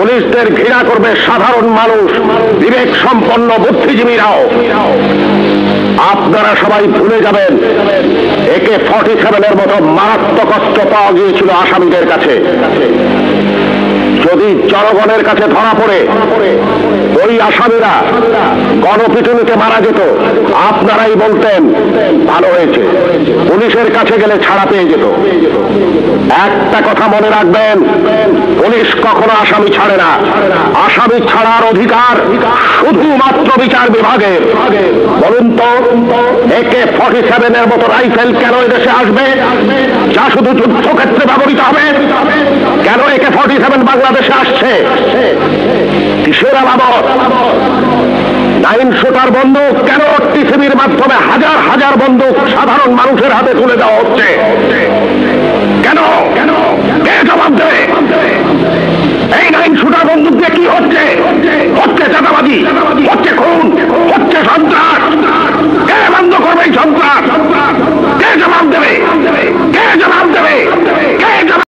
পুলিশদের ঘৃণা করবে সাধারণ মানুষ, বিবেক সম্পন্ন বুদ্ধিজীবীরাও। আপনারা সবাই ভুলে যাবেন AK-47 মতো মারাত্মক অস্ত্র পাওয়া গিয়েছিল আসামিদের কাছে। যদি জনগণের কাছে ধরা পড়ে ওই আসামিরা গণপিটুনিতে মারা যেত, আপনারাই বলতেন ভালো হয়েছে, পুলিশের কাছে গেলে ছাড়া পেয়ে যেত। একটা কথা মনে রাখবেন, পুলিশ কখনো আসামি ছাড়ে না। আসামি ছাড়ার অধিকার শুধুমাত্র বিচার বিভাগের। বলুন তো, AK-47 মতো রাইফেল কেন এদেশে আসবে, যা শুধু যুদ্ধক্ষেত্রে ব্যবহৃত হবে? কেন AK-47 বাংলাদেশে আসছে? কিসের আলামত? 9 শুটার বন্দুক কেন টিসিবির মাধ্যমে হাজার হাজার বন্দুক সাধারণ মানুষের হাতে তুলে দেওয়া হচ্ছে? কেন? কে জবাব দেবে? এই 9